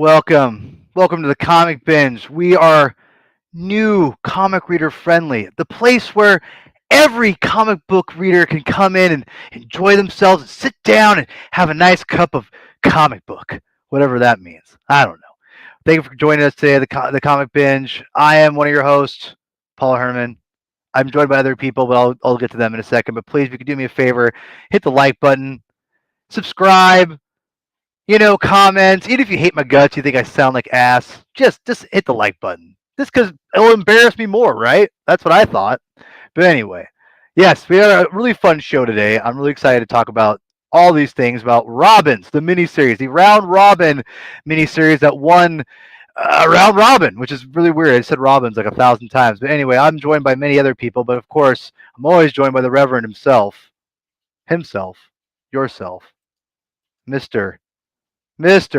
Welcome to the Comic Binge. We are new comic reader friendly, the place where every comic book reader can come in and enjoy themselves and sit down and have a nice cup of comic book, whatever that means. I don't know. Thank you for joining us today at the Comic Binge. I am one of your hosts, Paul Herman. I'm joined by other people, but I'll get to them in a second. But please, if you could do me a favor, hit the like button, subscribe, comments. Even if you hate my guts, you think I sound like ass, just hit the like button. Just because it'll embarrass me more, right? That's what I thought. But anyway, yes, we had a really fun show today. I'm really excited to talk about all these things about Robins, the miniseries, the round robin miniseries that won round robin, which is really weird. I said Robins like 1,000 times. But anyway, I'm joined by many other people, but of course, I'm always joined by the Reverend himself, yourself, Mr.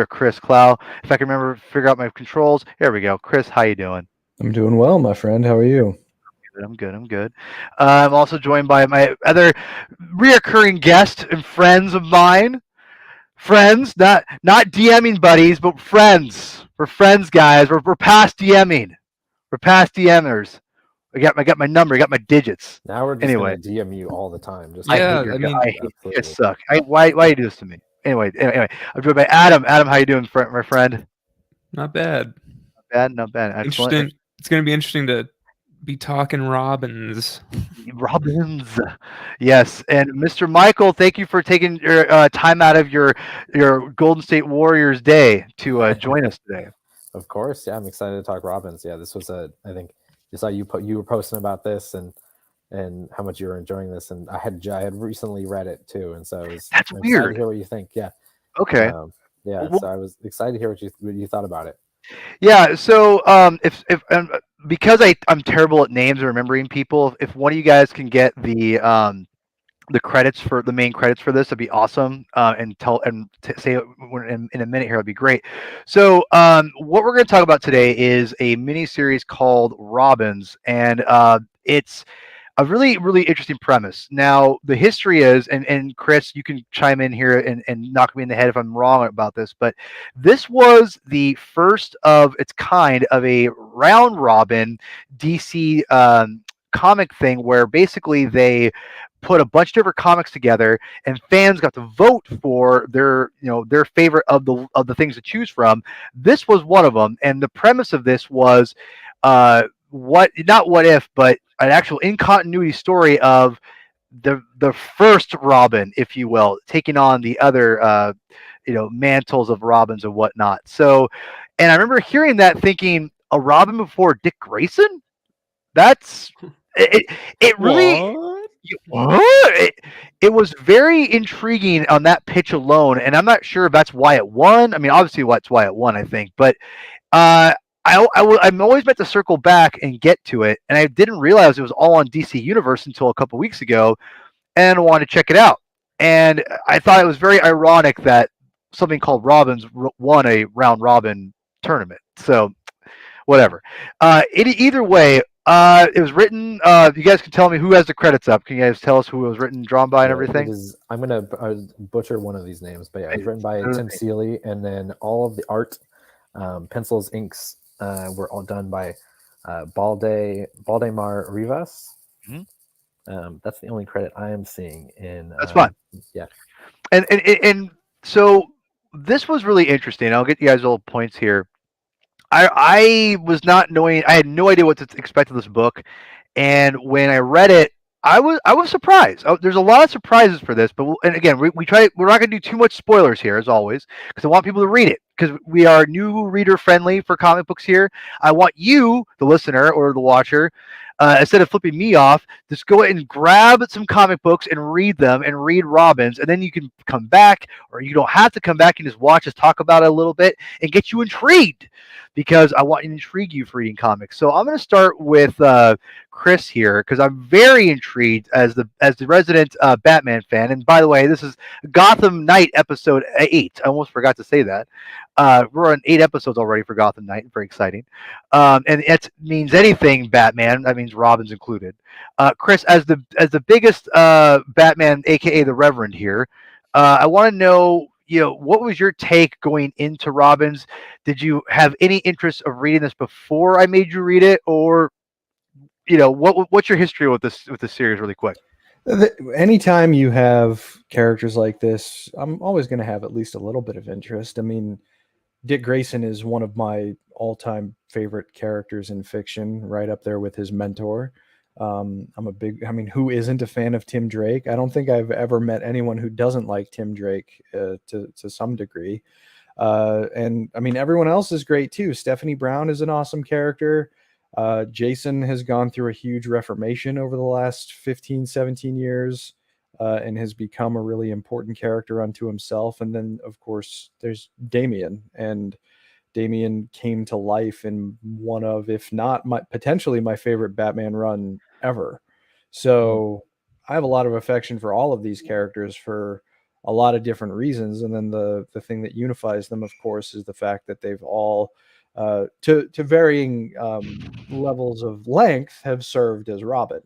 Chris Clow. If I can figure out my controls. Here we go. Chris, how you doing? I'm doing well, my friend. How are you? I'm good. I'm also joined by my other reoccurring guest and friends of mine. Friends, not DMing buddies, but friends. We're friends, guys. We're past DMing. We're past DMers. I got my number. I got my digits. Now we're just Anyway, gonna DM you all the time. Just I hate your guy. I hate you guys suck. Why you do this to me? Anyway, I'm joined by Adam. Adam, how you doing, my friend? Not bad. Not bad. Excellent. Interesting. It's going to be interesting to be talking Robins. Robins, yes. And Mr. Michael, thank you for taking your time out of your Golden State Warriors day to join us today. Of course, yeah. I'm excited to talk Robins. Yeah, this was I think I saw you were posting about this and how much you were enjoying this, and I had recently read it too, and so That's I'm weird. excited to hear what you think. Yeah. Okay. Yeah. Well, so I was excited to hear what you thought about it. Yeah. So if because I'm terrible at names and remembering people, if one of you guys can get the credits for the main credits for this, that'd be awesome. And say it in a minute here, it'd be great. So what we're going to talk about today is a mini series called Robins, and it's a really, really interesting premise. Now, the history is, and Chris, you can chime in here and knock me in the head if I'm wrong about this, but this was the first of its kind of a round robin DC comic thing where basically they put a bunch of different comics together and fans got to vote for their favorite of the things to choose from. This was one of them, and the premise of this was what if, but an actual in continuity story of the first Robin, if you will, taking on the other mantles of Robins and whatnot. So, and I remember hearing that, thinking a Robin before Dick Grayson. That's it. It really. What? It was very intriguing on that pitch alone, and I'm not sure if that's why it won. I mean, obviously, that's why it won, I think. But I'm always meant to circle back and get to it, and I didn't realize it was all on DC Universe until a couple weeks ago, and I wanted to check it out. And I thought it was very ironic that something called Robins won a round robin tournament. So, whatever. Either way. It was written. You guys can tell me who has the credits up. Can you guys tell us who it was written, drawn by, and everything? I'm gonna butcher one of these names, but yeah, it was written by Tim Seeley, and then all of the art, pencils, inks, were all done by Baldemar Rivas. Mm-hmm. That's the only credit I am seeing in. That's fine. Yeah, and so this was really interesting. I'll get you guys little points here. I was not knowing. I had no idea what to expect of this book, and when I read it, I was surprised. There's a lot of surprises for this, but and again, we're not going to do too much spoilers here, as always, because I want people to read it, because we are new reader friendly for comic books here. I want you, the listener or the watcher, instead of flipping me off, just go ahead and grab some comic books and read them and read Robins, and then you can come back, or you don't have to come back and just watch us talk about it a little bit and get you intrigued, because I want to intrigue you for reading comics. So I'm going to start with Chris here, because I'm very intrigued as the resident Batman fan. And by the way, this is Gotham Knight episode 8. I almost forgot to say that. We're on 8 episodes already for Gotham Knight. Very exciting. And it means anything Batman. That means Robin's included. Chris, as the biggest Batman, aka the Reverend here, I want to know what was your take going into Robbins? Did you have any interest of reading this before I made you read it, or what's your history with this series, really quick? Anytime you have characters like this, I'm always going to have at least a little bit of interest. I mean, Dick Grayson is one of my all-time favorite characters in fiction, right up there with his mentor. I mean, who isn't a fan of Tim Drake? I don't think I've ever met anyone who doesn't like Tim Drake to some degree. And I mean, everyone else is great too. Stephanie Brown is an awesome character. Jason has gone through a huge reformation over the last 15, 17 years and has become a really important character unto himself. And then, of course, there's Damian. And Damian came to life in one of, if not potentially my favorite Batman run ever. So I have a lot of affection for all of these characters for a lot of different reasons. And then the thing that unifies them, of course, is the fact that they've all, to varying levels of length, have served as Robin.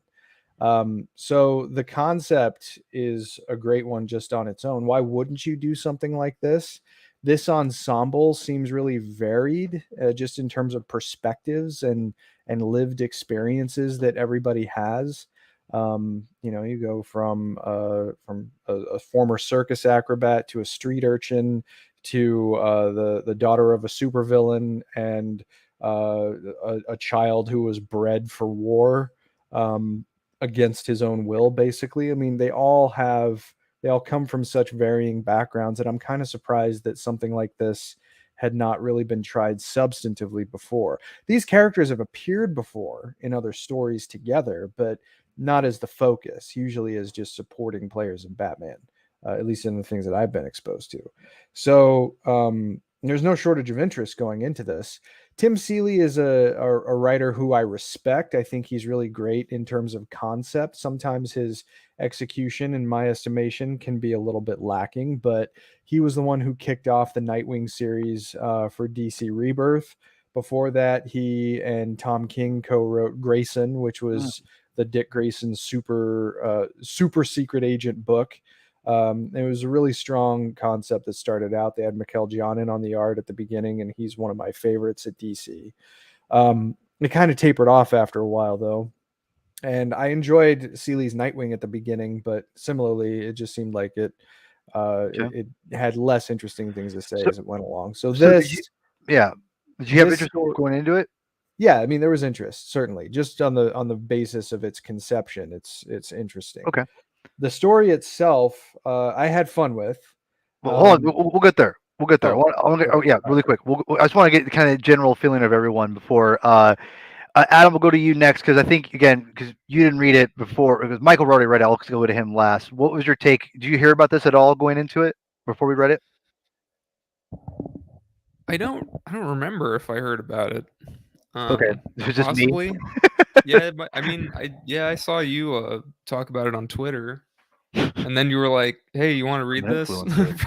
So the concept is a great one just on its own. Why wouldn't you do something like this? This ensemble seems really varied, just in terms of perspectives and lived experiences that everybody has. You go from a former circus acrobat to a street urchin to the daughter of a supervillain and a child who was bred for war. Against his own will, basically. I mean, they all come from such varying backgrounds, and I'm kind of surprised that something like this had not really been tried substantively before. These characters have appeared before in other stories together, but not as the focus, usually as just supporting players in Batman, at least in the things that I've been exposed to. So there's no shortage of interest going into this. Tim Seeley is a writer who I respect. I think he's really great in terms of concept. Sometimes his execution, in my estimation, can be a little bit lacking, but he was the one who kicked off the Nightwing series for DC Rebirth. Before that, he and Tom King co-wrote Grayson, which was the Dick Grayson super secret agent book. It was a really strong concept that started out. They had Mikel Janin on the art at the beginning, and he's one of my favorites at DC. It kind of tapered off after a while, though. And I enjoyed Seeley's Nightwing at the beginning, but similarly, it just seemed like it had less interesting things to say as it went along. So did you have interest going into it? Yeah, I mean, there was interest, certainly, just on the basis of its conception. It's interesting. Okay. The story itself, I had fun with. Well, hold on, we'll get there. We'll get there. Really quick. I just want to get the kind of general feeling of everyone before. Adam, we'll go to you next because I think, again, because you didn't read it before, because Michael already read it. I'll go to him last. What was your take? Did you hear about this at all going into it before we read it? I don't remember if I heard about it. Okay, it was just possibly. me. Yeah, but I mean, I saw you talk about it on Twitter, and then you were like, "Hey, you want to read this for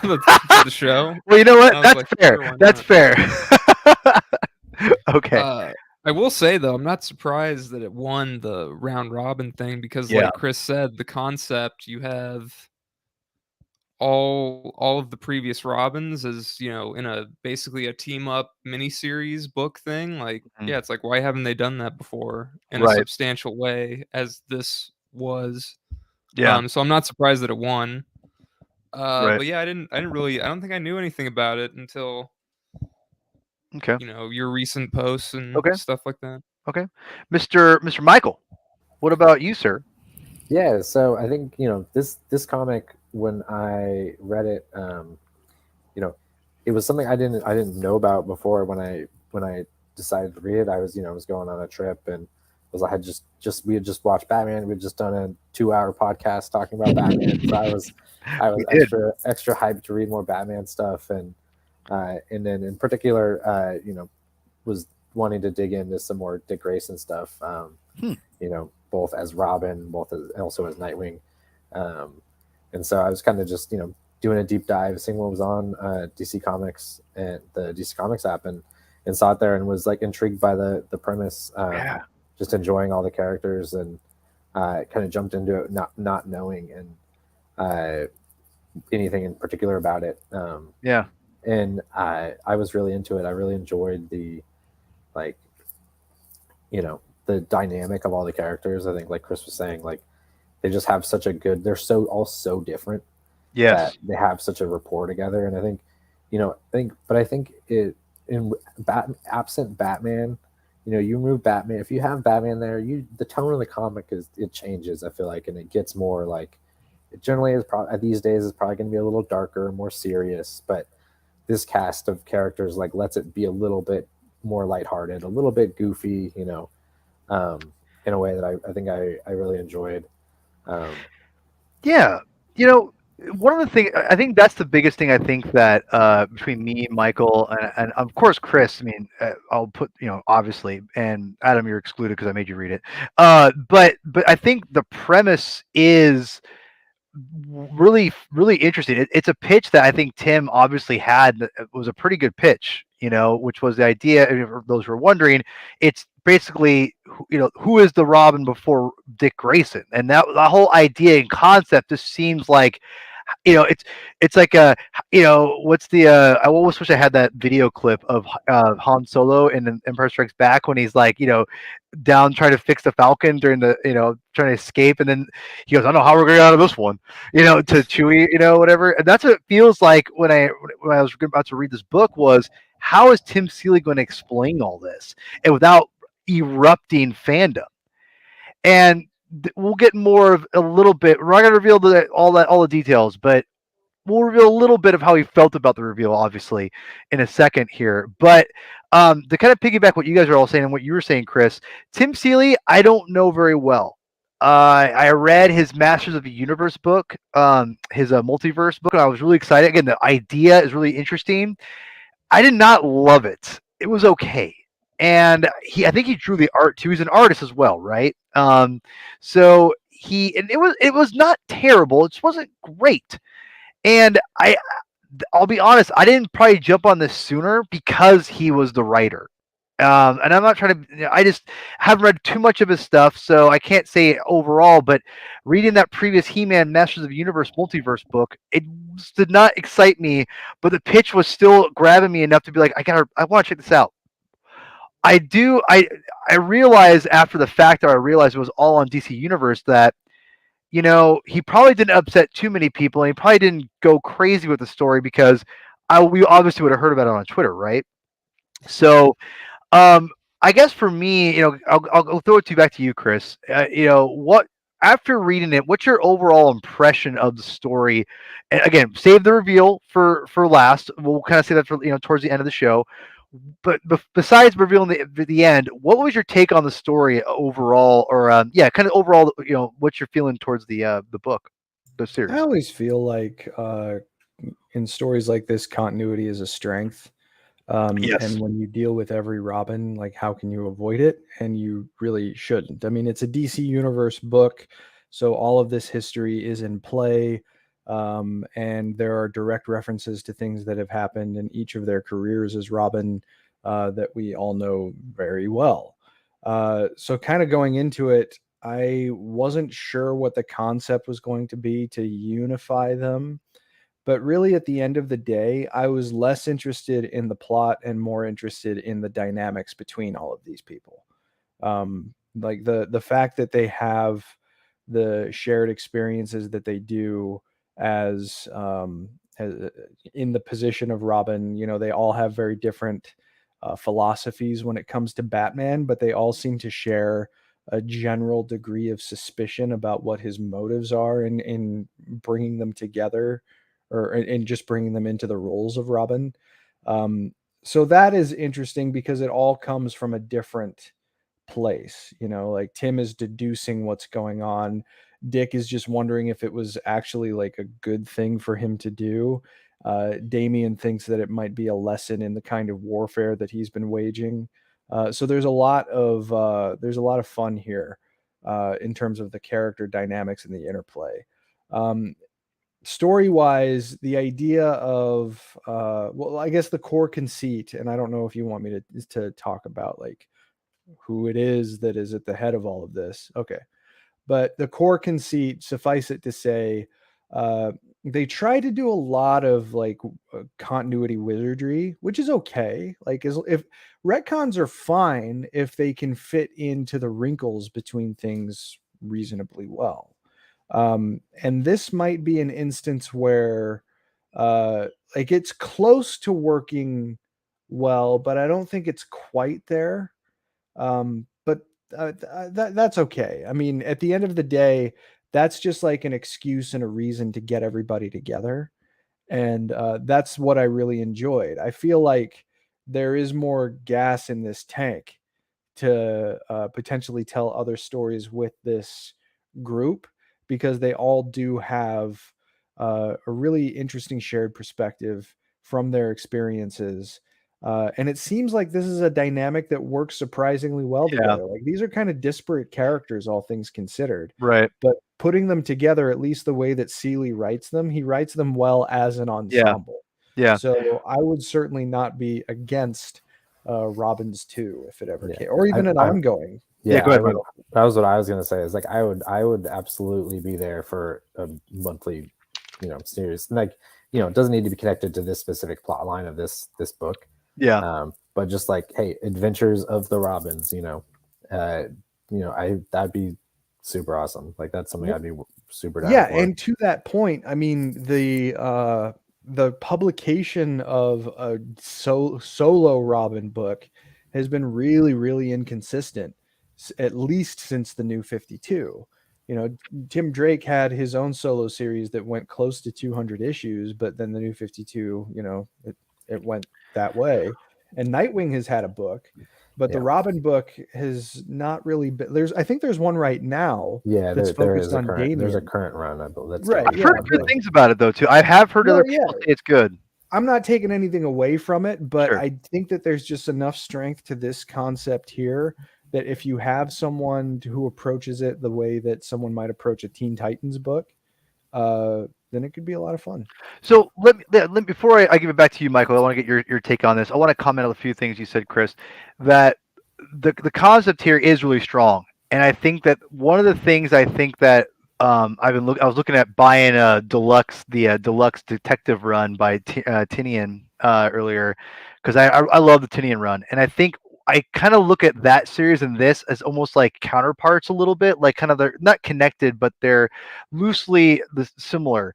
the show?" Well, you know what? That's like, fair. Sure, that's fair. Okay. I will say though, I'm not surprised that it won the round robin thing because, like Chris said, the concept you have all of the previous Robins is, in a basically a team up miniseries book thing. Like, yeah, it's like, why haven't they done that before in a substantial way as this was? Yeah. So I'm not surprised that it won. But yeah, I don't think I knew anything about it until your recent posts and stuff like that. Okay. Mr. Michael, what about you, sir? Yeah, so I think this comic, when I read it, it was something I didn't know about before. When I decided to read it, I was going on a trip and we had just watched Batman. We'd just done a 2-hour podcast talking about Batman. So I was extra hyped to read more Batman stuff, and then in particular, was wanting to dig into some more Dick Grayson stuff. Both as Robin, also as Nightwing. And so I was kind of just, doing a deep dive, seeing what was on DC Comics and the DC Comics app, and saw it there and was like intrigued by the premise, just enjoying all the characters, and kind of jumped into it not knowing. And anything in particular about it. Yeah. And I was really into it. I really enjoyed the, like, the dynamic of all the characters. I think, like Chris was saying, like, they just have such a good. They're all so different that Yes. they have such a rapport together. And I think, but I think it in absent Batman, you remove Batman. If you have Batman there, the tone of the comic it changes. I feel like, and it gets more like, it generally is probably these days is probably going to be a little darker, more serious. But this cast of characters like lets it be a little bit more lighthearted, a little bit goofy, in a way that I think I really enjoyed. Um, Yeah. One of the things I think that's the biggest thing I think that between me, Michael, and of course Chris. I mean, I'll put obviously, and Adam, you're excluded because I made you read it. But I think the premise is really really interesting. It's a pitch that I think Tim obviously had. It was a pretty good pitch, which was the idea. For those who are wondering, it's basically who is the Robin before Dick Grayson, and that whole idea and concept just seems like it's like a what's the I always wish I had that video clip of Han Solo in Empire Strikes Back when he's like down trying to fix the Falcon during the trying to escape, and then he goes, I don't know how we're gonna get out of this one, to Chewie, whatever. And that's what it feels like when I was about to read this book was, how is Tim Seeley going to explain all this and without erupting fandom? And we'll get more of a little bit. We're not going to reveal all the details, but we'll reveal a little bit of how he felt about the reveal, obviously, in a second here. But to kind of piggyback what you guys are all saying and what you were saying, Chris, Tim Seeley, I don't know very well. I read his Masters of the Universe book, his multiverse book, and I was really excited. Again, the idea is really interesting. I did not love it. It was okay. And I think he drew the art too. He's an artist as well, right? So and it was not terrible. It just wasn't great. And I'll be honest, I didn't probably jump on this sooner because he was the writer. And I'm not trying to, I just haven't read too much of his stuff, so I can't say overall, but reading that previous He-Man Masters of the Universe multiverse book, it did not excite me, but the pitch was still grabbing me enough to be like, I want to check this out. I realized after the fact that I realized it was all on DC Universe that he probably didn't upset too many people, and he probably didn't go crazy with the story because we obviously would have heard about it on Twitter, right? So, I guess for me, I'll throw it back to you, Chris. What after reading it, what's your overall impression of the story? And again, save the reveal for last. We'll kind of say that for towards the end of the show. But besides revealing the end, what was your take on the story overall, or kind of overall, what you're feeling towards the book, the series? I always feel like in stories like this, continuity is a strength. Yes. And when you deal with every Robin, like, how can you avoid it? And you really shouldn't. I mean, it's a DC Universe book, so all of this history is in play. And there are direct references to things that have happened in each of their careers as Robin that we all know very well. So, kind of going into it, I wasn't sure what the concept was going to be to unify them. But really, at the end of the day, I was less interested in the plot and more interested in the dynamics between all of these people. Like the fact that they have the shared experiences that they do as in the position of Robin. They all have very different philosophies when it comes to Batman, but they all seem to share a general degree of suspicion about what his motives are in bringing them together, or in just bringing them into the roles of Robin. So that is interesting because it all comes from a different place. Like, Tim is deducing what's going on. Dick is just wondering if it was actually like a good thing for him to do. Damien thinks that it might be a lesson in the kind of warfare that he's been waging. So there's a lot of fun here in terms of the character dynamics and the interplay. Story wise, the idea of well, I guess the core conceit, and I don't know if you want me to talk about like who it is that is at the head of all of this. Okay. But the core conceit, suffice it to say, they try to do a lot of like continuity wizardry, which is okay. Like, if retcons are fine if they can fit into the wrinkles between things reasonably well. And this might be an instance where like it's close to working well, but I don't think it's quite there. But that's okay. I mean, at the end of the day, that's just like an excuse and a reason to get everybody together. And that's what I really enjoyed. I feel like there is more gas in this tank to potentially tell other stories with this group, because they all do have a really interesting shared perspective from their experiences. And it seems like this is a dynamic that works surprisingly well Yeah. together. Like, these are kind of disparate characters, all things considered. Right. But putting them together, at least the way that Seeley writes them, he writes them well as an ensemble. Yeah. So I would certainly not be against Robins 2 if it ever Yeah. came, or even an ongoing. Yeah, go ahead, Michael. That was what I was gonna say. Is like I would absolutely be there for a monthly, series. Like, it doesn't need to be connected to this specific plot line of this book. Yeah. But just like, hey, Adventures of the Robins, that'd be super awesome. Like, that's something I'd be super down for. And to that point, I mean, the publication of a solo Robin book has been really, really inconsistent, at least since the New 52. Tim Drake had his own solo series that went close to 200 issues, but then the New 52, it went that way. And Nightwing has had a book, but the Robin book has not really been. I think there's one right now. Yeah, that's focused on Damian. There's a current run, I believe. Right. I've heard good things about it though too. I have heard other people say it's good. I'm not taking anything away from it, but Sure. I think that there's just enough strength to this concept here that if you have someone who approaches it the way that someone might approach a Teen Titans book, then it could be a lot of fun. So let me before I give it back to you, Michael, I want to get your take on this. I want to comment on a few things you said, Chris, that the concept here is really strong. And I think that one of the things I think that I was looking at buying a deluxe detective run by Tinian earlier, because I love the Tinian run, and I think I kind of look at that series and this as almost like counterparts a little bit, like kind of they're not connected, but they're loosely similar.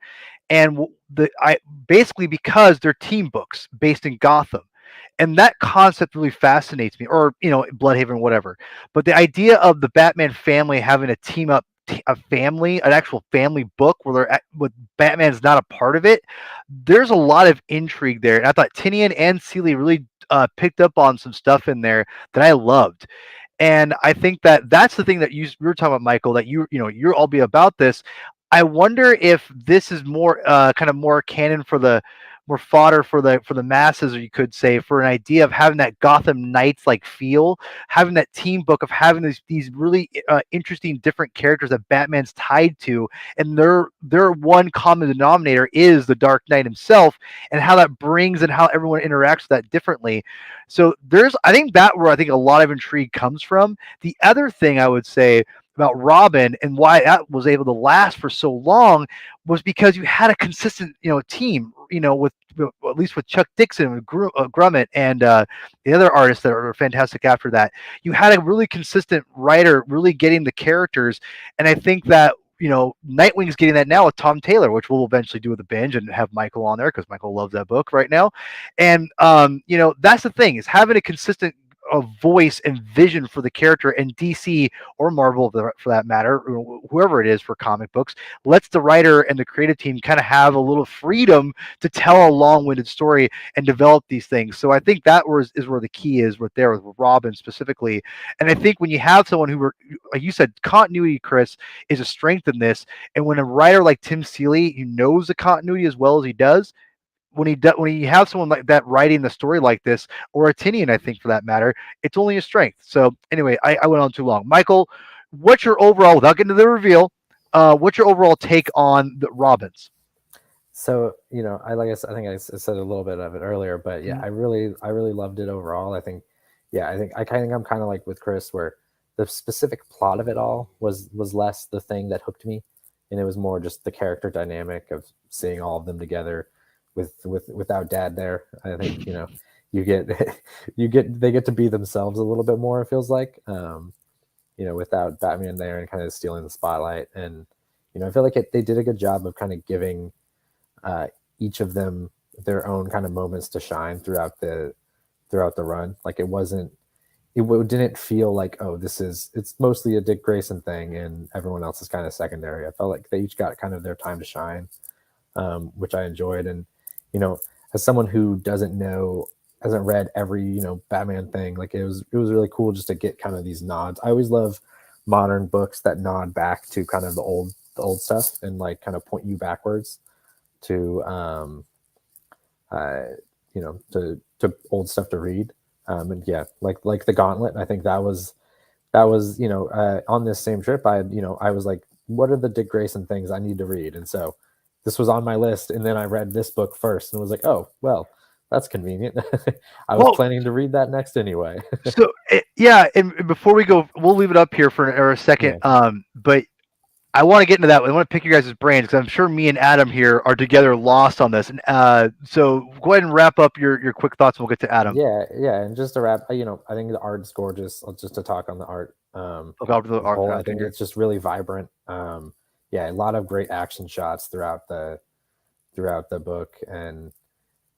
And I basically, because they're team books based in Gotham, and that concept really fascinates me, or Bloodhaven, whatever. But the idea of the Batman family having a team up, a family, an actual family book where Batman's not a part of it, there's a lot of intrigue there. And I thought Tinian and Seeley really picked up on some stuff in there that I loved. And I think that that's the thing that you were talking about, Michael, that you're all be about this. I wonder if this is more kind of more canon for the more fodder for the masses, or you could say for an idea of having that Gotham Knights like feel, having that team book of having these really interesting different characters that Batman's tied to, and their one common denominator is the Dark Knight himself, and how that brings and how everyone interacts with that differently. So I think that where I think a lot of intrigue comes from. The other thing I would say about Robin and why that was able to last for so long was because you had a consistent, team, with at least with Chuck Dixon, with Grummett, and the other artists that are fantastic after that. You had a really consistent writer, really getting the characters, and I think that Nightwing's getting that now with Tom Taylor, which we'll eventually do with the binge and have Michael on there because Michael loves that book right now. And that's the thing, is having a consistent voice and vision for the character, and DC or Marvel for that matter, whoever it is for comic books, lets the writer and the creative team kind of have a little freedom to tell a long-winded story and develop these things. So I think that is where the key is right there with Robin specifically. And I think when you have someone who, like you said, continuity, Chris, is a strength in this. And when a writer like Tim Seeley, who knows the continuity as well as he does, when you have someone like that writing the story like this, or a Tinian, I think for that matter, it's only a strength. So anyway, I went on too long. Michael, what's your overall, without getting to the reveal, what's your overall take on the Robins? So I think I said a little bit of it earlier, but yeah, I really loved it overall. I think I'm kind of like with Chris, where the specific plot of it all was less the thing that hooked me. and it was more just the character dynamic of seeing all of them together without dad there. I think you get they get to be themselves a little bit more, it feels like, without Batman there and kind of stealing the spotlight. And I feel like they did a good job of kind of giving uh, each of them their own kind of moments to shine throughout the run. Like it didn't feel like, oh, it's mostly a Dick Grayson thing and everyone else is kind of secondary. I felt like they each got kind of their time to shine, which I enjoyed. And as someone who hasn't read every Batman thing, like it was really cool just to get kind of these nods. I always love modern books that nod back to kind of the old stuff and like kind of point you backwards to uh, to old stuff to read. And yeah, like the Gauntlet. I think that was on this same trip. I was like, what are the Dick Grayson things I need to read? And so this was on my list, and then I read this book first, and was like, oh well, that's convenient. I was Well, planning to read that next anyway. so yeah, and before we go, we'll leave it up here for a second. Yeah. But I want to get into that. I want to pick your guys' brains because I'm sure me and Adam here are together lost on this. And so go ahead and wrap up your quick thoughts, and we'll get to Adam. Yeah, and just to wrap, I think the art's gorgeous. Just to talk on the art, About the as a whole, I art think figure. it's just really vibrant. Yeah, a lot of great action shots throughout the book, and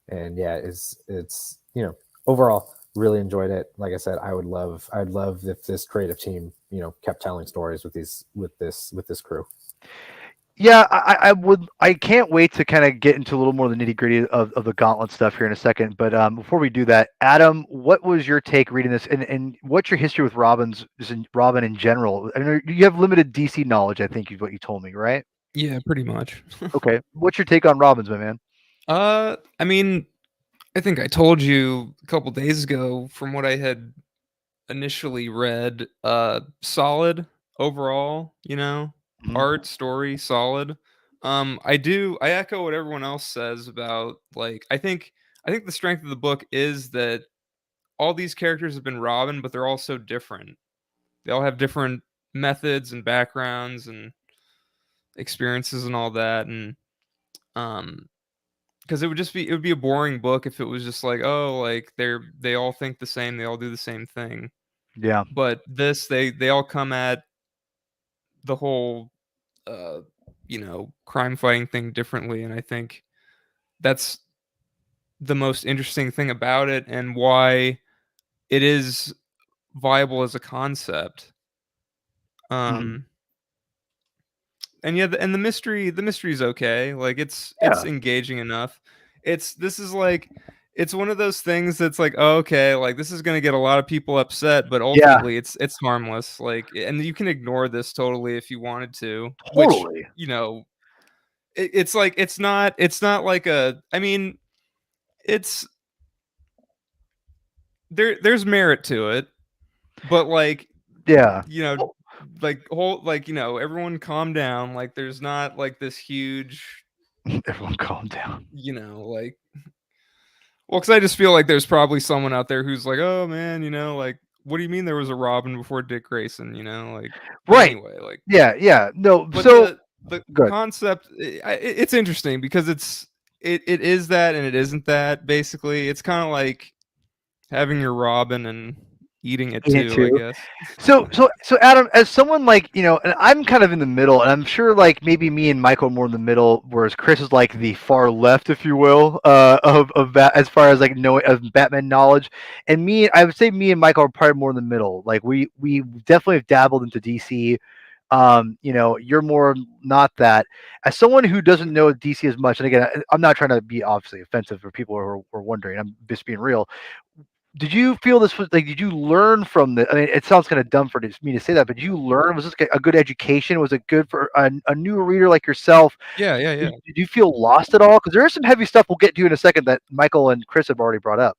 yeah, it's overall really enjoyed it. Like I said, I'd love if this creative team kept telling stories with this crew. Yeah, I would. I can't wait to kind of get into a little more of the nitty gritty of the Gauntlet stuff here in a second. But before we do that, Adam, what was your take reading this, and what's your history with Robin in general? I know you have limited DC knowledge. I think is what you told me, right? Yeah, pretty much. Okay, what's your take on Robin's, my man? I mean, I think I told you a couple days ago from what I had initially read, solid overall, Mhm. art, story, solid. I echo what everyone else says about, like, I think the strength of the book is that all these characters have been Robin, but they're all so different. They all have different methods and backgrounds and experiences and all that, and um because it would be a boring book if it was just like, oh, like they all think the same, they all do the same thing. Yeah. But they all come at the whole uh crime fighting thing differently, and I think that's the most interesting thing about it and why it is viable as a concept. Mhm. Um and yeah, the mystery is okay. Like it's Yeah. engaging enough. This is like it's one of those things that's like, oh, okay, like this is gonna get a lot of people upset, but Yeah. ultimately it's harmless. Like, and you can ignore this totally if you wanted to, which Totally. it's like it's not like a. I mean, it's there's merit to it, but like Yeah. you know Well, everyone calm down. Like there's not like this huge everyone, calm down. like. Well, because I just feel like there's probably someone out there who's like, "Oh man, like, what do you mean there was a Robin before Dick Grayson?" Like. But Right. anyway, like, Yeah. Yeah. No. but So the good. concept, it's interesting because it is that and it isn't that. Basically, it's kind of like having your Robin and eating it Me too, I too. guess. So Adam, as someone like and I'm kind of in the middle, and I'm sure like maybe me and Michael are more in the middle, whereas Chris is like the far left, if you will, of that as far as like knowing of Batman knowledge. And I would say me and Michael are probably more in the middle. Like we definitely have dabbled into DC. You're more not that. As someone who doesn't know DC as much, and again, I'm not trying to be obviously offensive for people who are wondering. I'm just being real. Did you feel this was like? Did you learn from the? I mean, it sounds kind of dumb for me to say that, but did you learn? Was this a good education? Was it good for a new reader like yourself? Yeah, yeah, yeah. Did you feel lost at all? Because there is some heavy stuff we'll get to in a second that Michael and Chris have already brought up.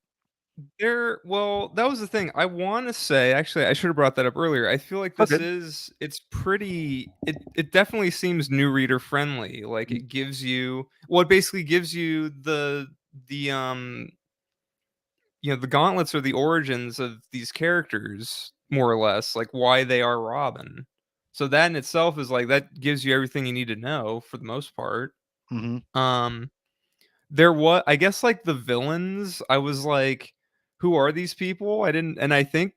Well, that was the thing. I want to say, actually, I should have brought that up earlier. I feel like Okay. it's pretty, it definitely seems new reader friendly. Like it basically gives you the the gauntlets are the origins of these characters, more or less, like why they are Robin. So that in itself is like that gives you everything you need to know for the most part. Hmm. There was, I guess, like the villains. I was like, who are these people? I didn't, and I think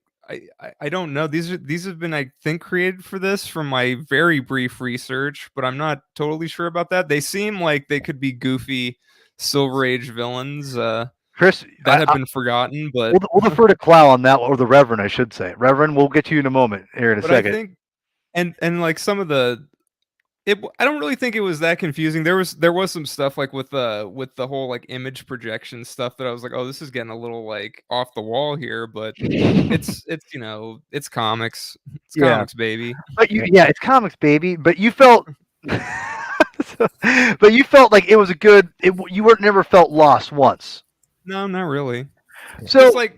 I don't know. These have been, I think, created for this from my very brief research, but I'm not totally sure about that. They seem like they could be goofy Silver Age villains Chris, that have been forgotten, but we'll defer to Clow on that, or the Reverend, I should say. Reverend, we'll get to you in a moment here in a but I second. think and like some of the I don't really think it was that confusing. There was some stuff like with the whole like image projection stuff that I was like, oh, this is getting a little like off the wall here, but it's it's comics. It's Yeah, comics, baby. but it's comics, baby. But you felt, but you felt like it was a good. You weren't never felt lost once. No, not really. So Like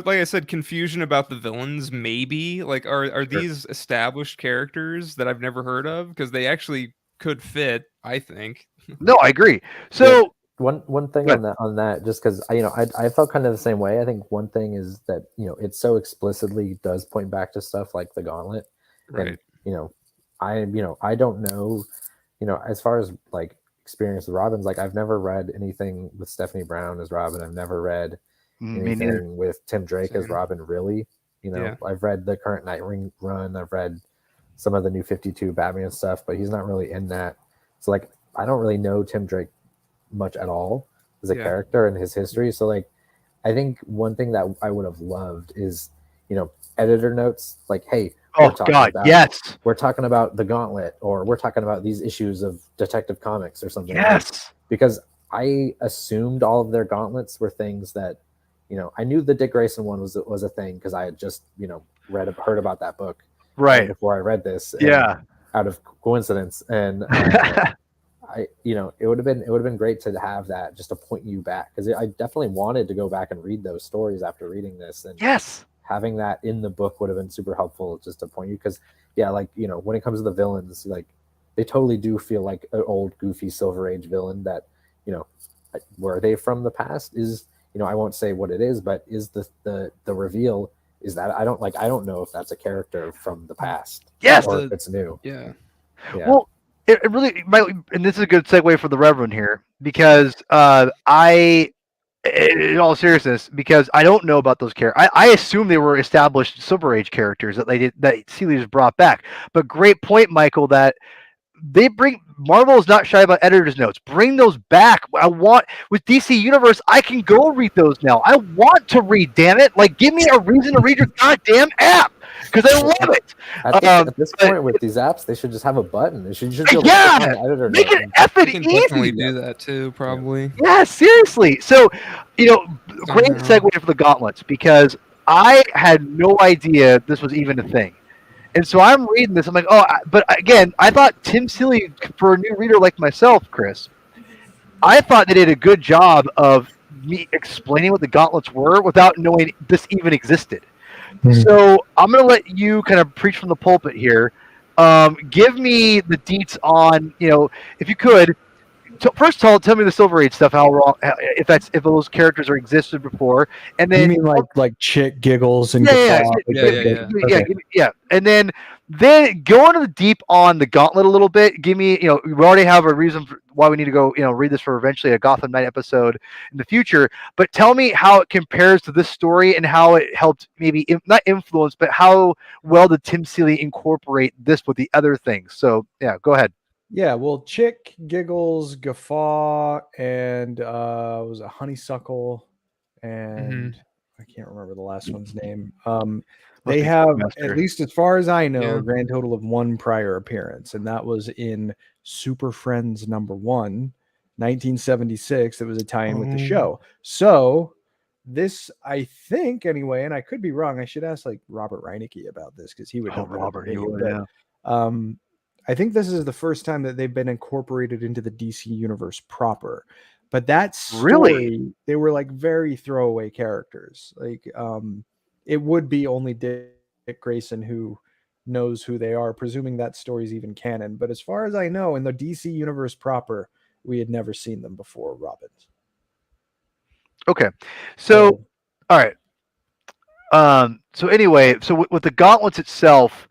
I said, confusion about the villains. Maybe like are sure. these established characters that I've never heard of? Because they actually could fit. I think. No, I agree. Yeah. So One thing Good. on that, just because I felt kind of the same way. I think one thing is that it so explicitly does point back to stuff like the Gauntlet, Right. and I don't know, as far as like experience with Robins, like I've never read anything with Stephanie Brown as Robin. I've never read me neither. anything with Tim Drake as Same. Robin. Really, Yeah. I've read the current Nightwing run. I've read some of the new 52 Batman stuff, but he's not really in that. So like I don't really know Tim Drake much at all as a Yeah. character and his history. So like I think one thing that I would have loved is, editor notes like, hey, Oh God, yes, we're talking about the Gauntlet, or we're talking about these issues of Detective Comics or something. yes, Because I assumed all of their gauntlets were things that, I knew the Dick Grayson one was a thing because I had just, heard about that book right, before I read this. yeah, Out of coincidence. And it would have been great to have that just to point you back, because I definitely wanted to go back and read those stories after reading this, and yes, having that in the book would have been super helpful just to point you, because when it comes to the villains, like they totally do feel like an old goofy Silver Age villain that, were they from the past is, I won't say what it is, but is the reveal is that I don't know if that's a character from the past, yes. or if it's new. Yeah. Well, it really might, and this is a good segue for the Reverend here, because in all seriousness, because I don't know about those characters. I assume they were established Silver Age characters that Seeley just brought back. But great point, Michael, that Marvel is not shy about editors' notes. Bring those back. I want, with DC Universe, I can go read those now. I want to read, damn it. Like, give me a reason to read your goddamn app, because I love it. At this point with these apps, they should just have a button. You should be able to click on the editor make note it effing You can easy. definitely do that too, probably. Yeah, seriously. So, great segue for the gauntlets, because I had no idea this was even a thing. And so I'm reading this. I'm like, but again, I thought Tim Seeley, for a new reader like myself, Chris, I thought they did a good job of me explaining what the gauntlets were without knowing this even existed. So I'm going to let you kind of preach from the pulpit here. Give me the deets on, if you could. First of all, tell me the Silver Age stuff. How wrong? If those characters are existed before, and then you mean like Chick, Giggles, and yeah, Guffaw? And then go into the deep on the Gauntlet a little bit. Give me, we already have a reason why we need to go, read this for eventually a Gotham Knight episode in the future. But tell me how it compares to this story and how it helped, maybe not influence, but how well did Tim Seeley incorporate this with the other things? So yeah, go ahead. Yeah, well, Chick, Giggles, Guffaw, and was a Honeysuckle, and I can't remember the last one's name. They have, at least as far as I know, a grand total of one prior appearance, and that was in Super Friends #1, 1976. It was a tie-in with the show. So this, I think, anyway, and I could be wrong. I should ask like Robert Reinecke about this, because he would know. Robert, I think this is the first time that they've been incorporated into the DC universe proper. But that story, they were like very throwaway characters. Like, it would be only Dick Grayson who knows who they are, presuming that story's even canon. But as far as I know, in the DC universe proper, we had never seen them before Robins. Okay. So all right. So anyway, so with the gauntlets itself,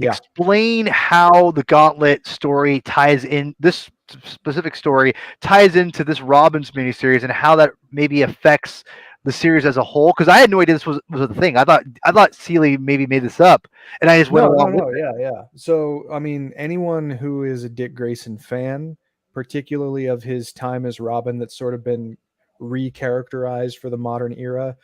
Explain how the Gauntlet story ties in. This specific story ties into this Robbins miniseries, and how that maybe affects the series as a whole. Because I had no idea this was a thing. I thought Seeley maybe made this up, and I just went along with it. Yeah. So, I mean, anyone who is a Dick Grayson fan, particularly of his time as Robin, that's sort of been recharacterized for the modern era,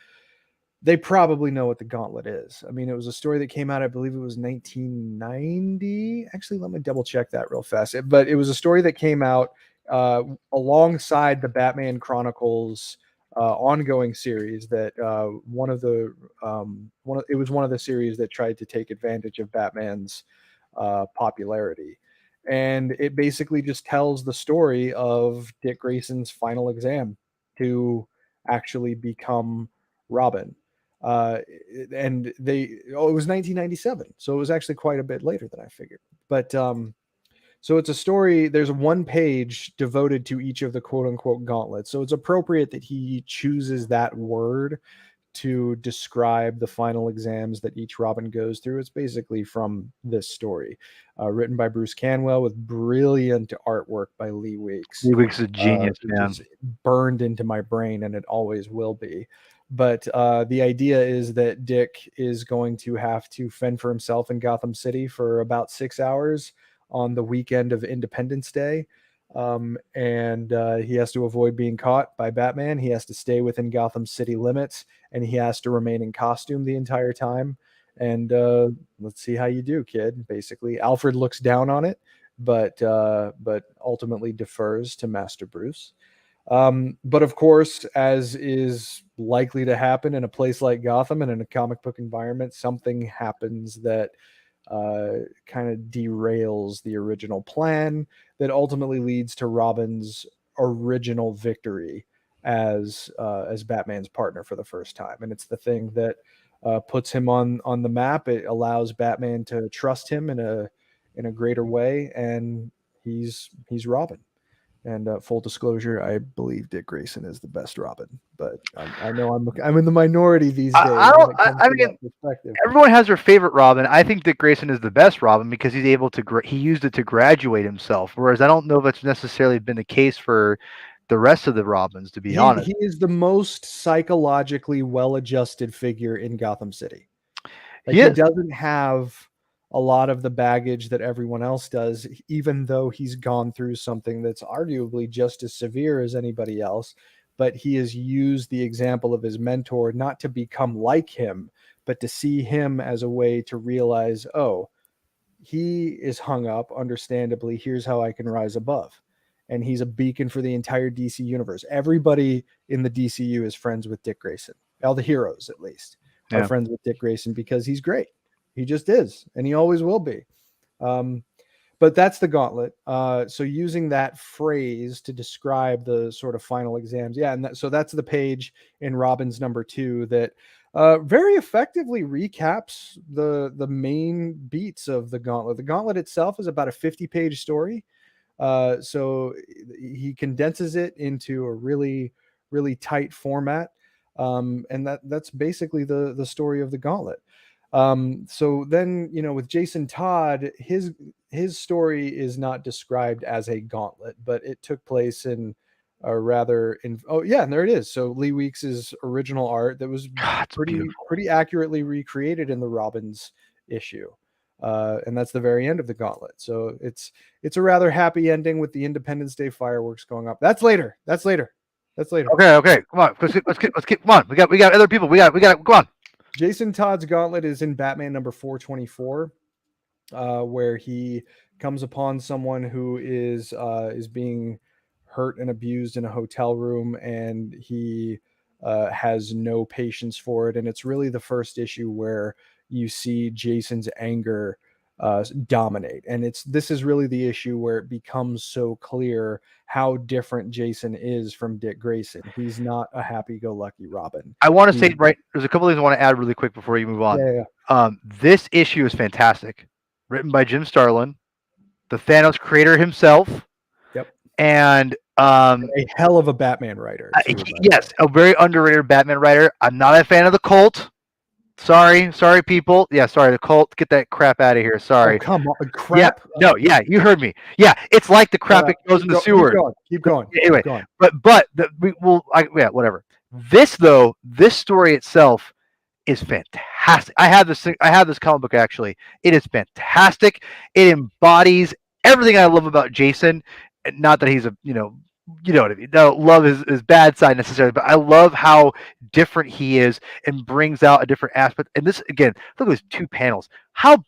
they probably know what the Gauntlet is. I mean, it was a story that came out, I believe it was 1990. Actually, let me double check that real fast. But it was a story that came out alongside the Batman Chronicles ongoing series. That it was one of the series that tried to take advantage of Batman's popularity. And it basically just tells the story of Dick Grayson's final exam to actually become Robin. And it was 1997, so it was actually quite a bit later than I figured. But so it's a story. There's one page devoted to each of the quote unquote gauntlets. So it's appropriate that he chooses that word to describe the final exams that each Robin goes through. It's basically from this story, written by Bruce Canwell with brilliant artwork by Lee Weeks. Lee Weeks is a genius, man. Just burned into my brain, and it always will be. But the idea is that Dick is going to have to fend for himself in Gotham City for about 6 hours on the weekend of Independence Day. And he has to avoid being caught by Batman. He has to stay within Gotham City limits, and he has to remain in costume the entire time. And let's see how you do, kid. Basically, Alfred looks down on it, but ultimately defers to Master Bruce. But of course, as is likely to happen in a place like Gotham and in a comic book environment, something happens that kind of derails the original plan that ultimately leads to Robin's original victory as Batman's partner for the first time. And it's the thing that puts him on the map. It allows Batman to trust him in a greater way, and he's Robin. And full disclosure, I believe Dick Grayson is the best Robin, but I know I'm in the minority these days. I mean, everyone has their favorite Robin. I think Dick Grayson is the best Robin because he's able to he used it to graduate himself. Whereas I don't know if that's necessarily been the case for the rest of the Robins. To be honest, he is the most psychologically well-adjusted figure in Gotham City. He doesn't have a lot of the baggage that everyone else does, even though he's gone through something that's arguably just as severe as anybody else. But he has used the example of his mentor not to become like him, but to see him as a way to realize, oh, he is hung up, understandably. Here's how I can rise above. And he's a beacon for the entire DC universe. Everybody in the DCU is friends with Dick Grayson. All the heroes, at least, are friends with Dick Grayson because he's great. He just is, and he always will be. But that's the Gauntlet. So using that phrase to describe the sort of final exams. Yeah, and so that's the page in Robin's number 2 that very effectively recaps the main beats of the Gauntlet. The Gauntlet itself is about a 50-page story. So he condenses it into a really, really tight format. And that's basically the story of the Gauntlet. So then, with Jason Todd, his story is not described as a gauntlet, but it took place in a rather and there it is. So Lee Weeks's original art that was pretty accurately recreated in the Robbins issue. And that's the very end of the Gauntlet. So it's a rather happy ending with the Independence Day fireworks going up. That's later. Okay. Come on. Let's keep. Come on. We got other people. We got. Come on. Jason Todd's Gauntlet is in Batman number 424, where he comes upon someone who is being hurt and abused in a hotel room, and he has no patience for it. And it's really the first issue where you see Jason's anger dominate. And this is really the issue where it becomes so clear how different Jason is from Dick Grayson. He's not a happy-go-lucky Robin. I want to say, there's a couple things I want to add really quick before you move on. Yeah. This issue is fantastic. Written by Jim Starlin, the Thanos creator himself. Yep. And a hell of a Batman writer. Yes, a very underrated Batman writer. I'm not a fan of the cult. Sorry, people. Yeah, sorry, the cult. Get that crap out of here. Oh, Sorry. come on, Yeah, crap. no, yeah, you heard me. Yeah, it's like the crap that goes in the Keep sewer. going, keep going, Anyway, keep going. yeah, whatever. This story itself is fantastic. I have this comic book actually. It is fantastic. It embodies everything I love about Jason. And not that he's a you know what I mean. No, love is bad side necessarily, but I love how different he is and brings out a different aspect. And this again, look at those 2 panels. How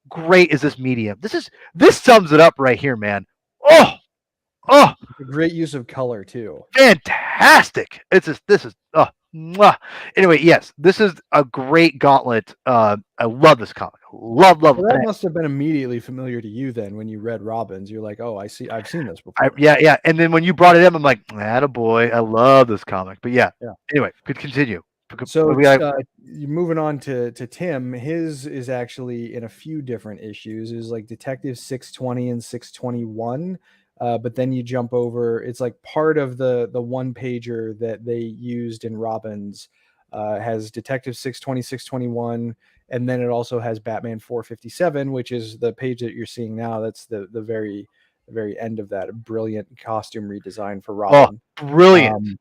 great is this medium? This sums it up right here, man. Oh, oh, A great use of color too. fantastic! It's just this is mwah. Anyway, yes, this is a great gauntlet. I love this comic. Love. Well, that must have been immediately familiar to you then when you read Robbins. You're like, oh, I've seen this before. Yeah. And then when you brought it up, I'm like, attaboy, I love this comic. But yeah. Yeah. Anyway, could continue. So you're moving on to Tim. His is actually in a few different issues. Is like Detective 620 and 621. But then you jump over. It's like part of the one pager that they used in Robbins. Has Detective 620, 621, and then it also has Batman 457, which is the page that you're seeing now. That's the very end of that brilliant costume redesign for Robin. Brilliant.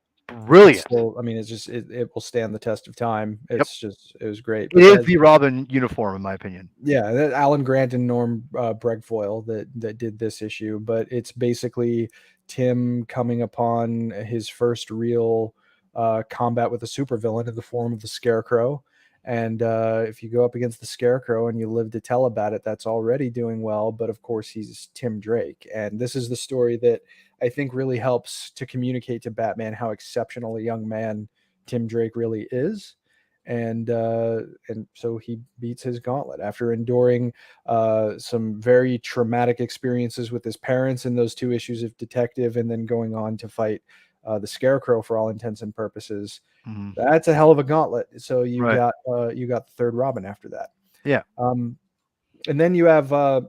Still, I mean, it's just it will stand the test of time. It's just it was great. It is the Robin uniform, in my opinion. Yeah, that Alan Grant and Norm Bregfoyle that did this issue, but it's basically Tim coming upon his first real combat with a supervillain in the form of the Scarecrow. And if you go up against the Scarecrow and you live to tell about it, that's already doing well. But of course, he's Tim Drake. And this is the story that I think really helps to communicate to Batman how exceptional a young man Tim Drake really is. And so he beats his gauntlet after enduring some very traumatic experiences with his parents in those 2 issues of Detective, and then going on to fight the Scarecrow for all intents and purposes. Mm-hmm. That's a hell of a gauntlet. So you got the third Robin after that. Yeah. And then you have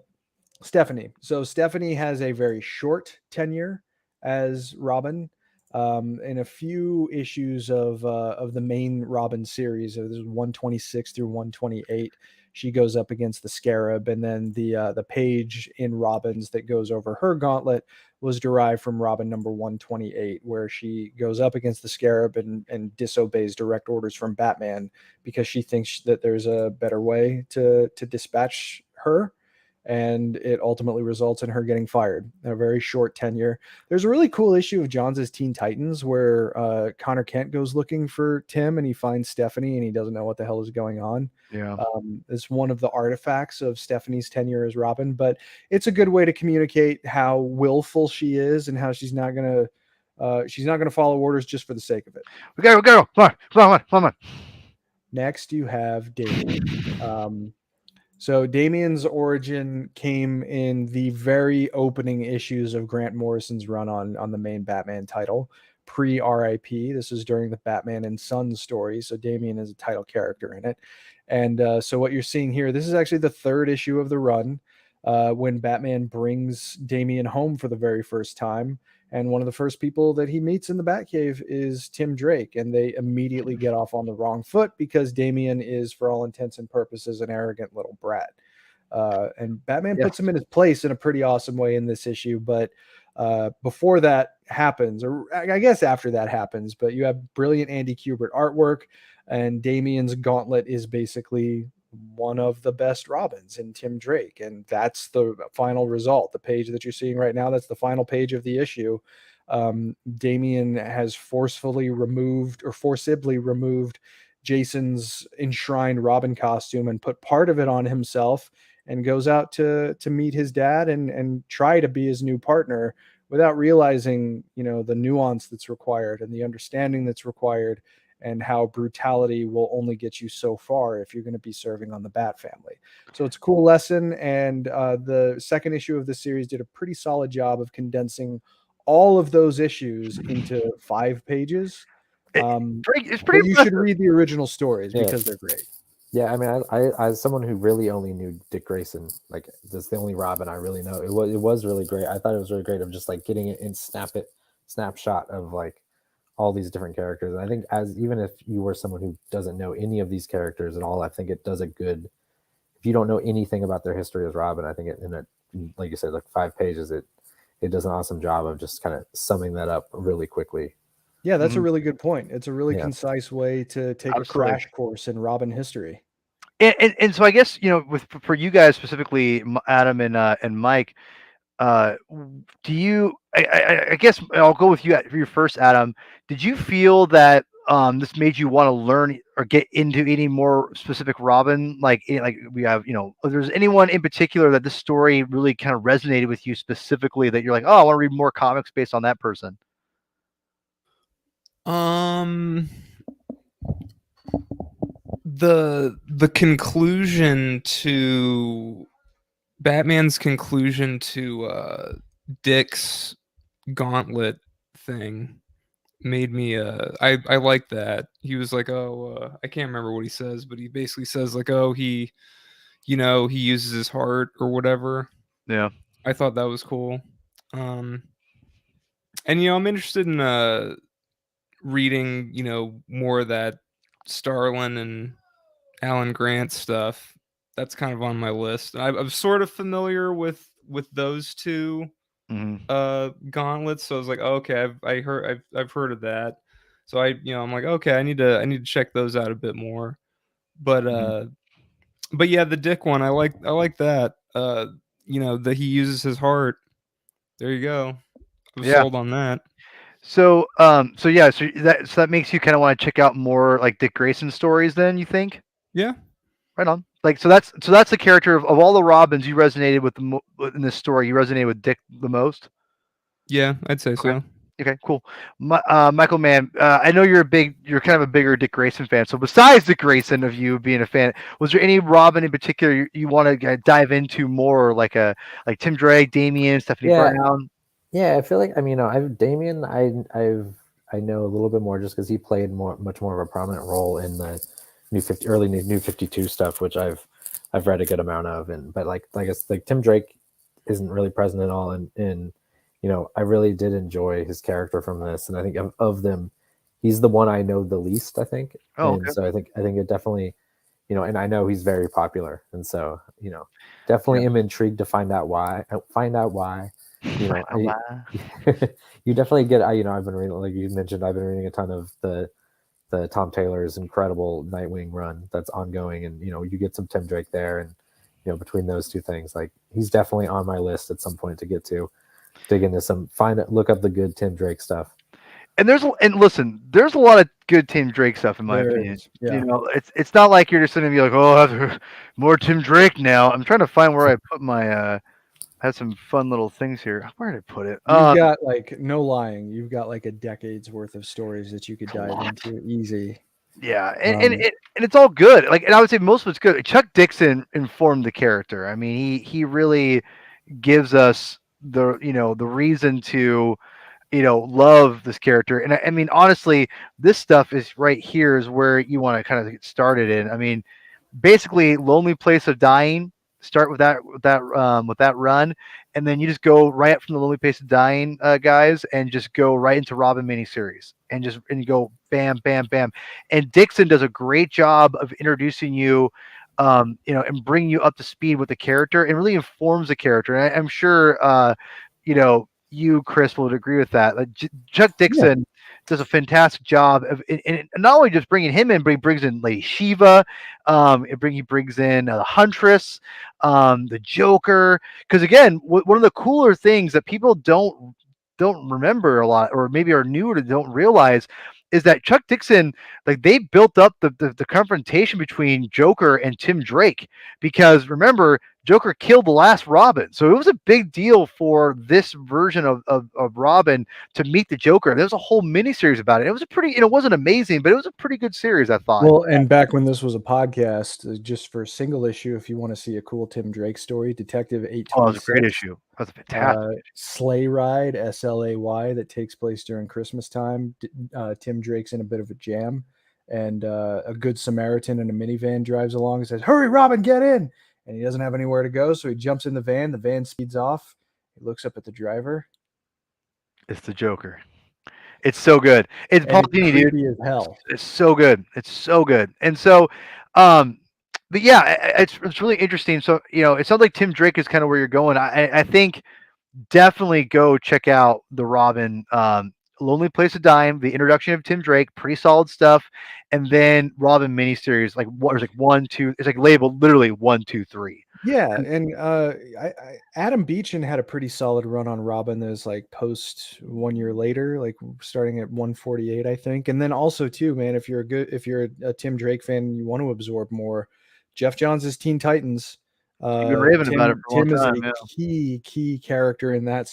Stephanie. So Stephanie has a very short tenure as Robin. In a few issues of the main Robin series, there's 126 through 128. She goes up against the Scarab, and then the page in Robins that goes over her gauntlet was derived from Robin number 128, where she goes up against the Scarab and disobeys direct orders from Batman because she thinks that there's a better way to dispatch her. And it ultimately results in her getting fired. A very short tenure. There's a really cool issue of Johns' Teen Titans where Connor Kent goes looking for Tim and he finds Stephanie and he doesn't know what the hell is going on. Yeah. It's one of the artifacts of Stephanie's tenure as Robin, but it's a good way to communicate how willful she is and how she's not gonna follow orders just for the sake of it. We gotta go. Come on. Next, you have Damian. So Damian's origin came in the very opening issues of Grant Morrison's run on the main Batman title, pre-RIP. This is during the Batman and Sons story, so Damian is a title character in it. And so what you're seeing here, this is actually the 3rd issue of the run, when Batman brings Damian home for the very first time. And one of the first people that he meets in the Batcave is Tim Drake, and they immediately get off on the wrong foot because Damian is, for all intents and purposes, an arrogant little brat. And Batman puts him in his place in a pretty awesome way in this issue. But before that happens, or I guess after that happens, but you have brilliant Andy Kubert artwork, and Damian's gauntlet is basically one of the best Robins in Tim Drake. And that's the final result. The page that you're seeing right now, that's the final page of the issue. Damian has forcibly removed Jason's enshrined Robin costume and put part of it on himself and goes out to meet his dad and try to be his new partner without realizing, the nuance that's required and the understanding that's required, and how brutality will only get you so far if you're going to be serving on the Bat family. So it's a cool lesson. And the 2nd issue of this series did a pretty solid job of condensing all of those issues into 5 pages. It's pretty you should read the original stories because they're great. Yeah, I mean, I as someone who really only knew Dick Grayson, like that's the only Robin I really know. It was really great. I thought it was really great of just like getting it in snapshot of like all these different characters. And I think even if you were someone who doesn't know any of these characters at all, I think it does a good. If you don't know anything about their history as Robin, I think like you said, like 5 pages, it does an awesome job of just kind of summing that up really quickly. Yeah, that's a really good point. It's a really Yeah. concise way to take Absolutely. a crash course in Robin history. And so I guess for you guys specifically, Adam and Mike, do you? I guess I'll go with you for your first, Adam. Did you feel that this made you want to learn or get into any more specific Robin? Like we have, if there's anyone in particular that this story really kind of resonated with you specifically, that you're like, oh, I want to read more comics based on that person. The conclusion to Batman's conclusion to Dick's gauntlet thing made me I like that. He was like, oh, I can't remember what he says, but he basically says like, oh, he uses his heart or whatever. Yeah. I thought that was cool. And I'm interested in reading, more of that Starlin and Alan Grant stuff. That's kind of on my list. And I'm sort of familiar with those two gauntlets, so I was like, oh, okay, I've heard of that. So I'm like, okay, I need to check those out a bit more. But yeah, the Dick one, I like that. That he uses his heart. There you go. I'm sold on that. So so that makes you kind of want to check out more like Dick Grayson stories then, you think? Yeah. Right on. Like so that's the character of all the Robins you resonated with in this story. You resonated with Dick the most. Yeah, I'd say so. Okay, cool. Michael Mann, I know you're kind of a bigger Dick Grayson fan. So besides Dick Grayson, of you being a fan, was there any Robin in particular you want to dive into more, like Tim Drake, Damian, Stephanie Brown? Yeah, I feel like Damian. I know a little bit more just because he played much more of a prominent role in the early New 52 stuff, which I've read a good amount of. But I guess Tim Drake isn't really present at all, and I really did enjoy his character from this, and I think of them, he's the one I know the least, I think. And so I think it definitely, and I know he's very popular, and so definitely am intrigued to find out why. You definitely get. I've been reading, like you mentioned, I've been reading a ton of the Tom Taylor's incredible Nightwing run that's ongoing, and you get some Tim Drake there, and between those two things, like he's definitely on my list at some point to get to. Dig into look up the good Tim Drake stuff. And listen, there's a lot of good Tim Drake stuff in my opinion. Yeah. It's not like you're just going to be like, oh, I have more Tim Drake now. I'm trying to find where I put my. I had some fun little things here. Where did I put it? You've got no lying. You've got like a decade's worth of stories that you could dive into easy. Yeah, and it's all good. And I would say most of it's good. Chuck Dixon informed the character. I mean, he really gives us the reason to love this character. And I mean, honestly, this stuff is right here is where you want to kind of get started in. I mean, basically, Lonely Place of Dying. Start with that run, and then you just go right up from the Lonely Place of Dying guys, and just go right into Robin miniseries, and you go bam, bam, bam. And Dixon does a great job of introducing you, and bringing you up to speed with the character, and really informs the character. And I'm sure, you, Chris, would agree with that. Like Chuck Dixon does a fantastic job of not only just bringing him in, but he brings in Lady Shiva. He brings in the Huntress, the Joker. Because again, one of the cooler things that people don't remember a lot, or maybe are new to don't realize, is that Chuck Dixon, like they built up the confrontation between Joker and Tim Drake, because remember, Joker killed the last Robin. So it was a big deal for this version of Robin to meet the Joker. There was a whole miniseries about it. It was a pretty, it wasn't amazing, but it was a pretty good series, I thought. Well, and back when this was a podcast, just for a single issue, if you want to see a cool Tim Drake story, Detective 826. Oh, it was a great issue. That was a fantastic Sleigh Ride, SLAY, that takes place during Christmas time. Tim Drake's in a bit of a jam, and a good Samaritan in a minivan drives along and says, "Hurry, Robin, get in!" And he doesn't have anywhere to go, so he jumps in the van. The van speeds off. He looks up at the driver. It's the Joker. It's so good. It's and Paul it's Dini, dude. creepy as hell. It's so good. It's so good. And so, um, but yeah, it's really interesting. So it sounds like Tim Drake is kind of where you're going. I think definitely go check out the Robin. Lonely Place of Dime, the introduction of Tim Drake, pretty solid stuff, and then Robin miniseries, like what is like 1, 2, it's like labeled literally 1, 2, 3. Yeah, and Adam Beechin had a pretty solid run on Robin. That was like post 1 year later, like starting at 148, I think. And then also too, man, if you're a Tim Drake fan, and you want to absorb more. Jeff Johns' Teen Titans. You've been raving about it for a long Tim is time. a Yeah. key character in that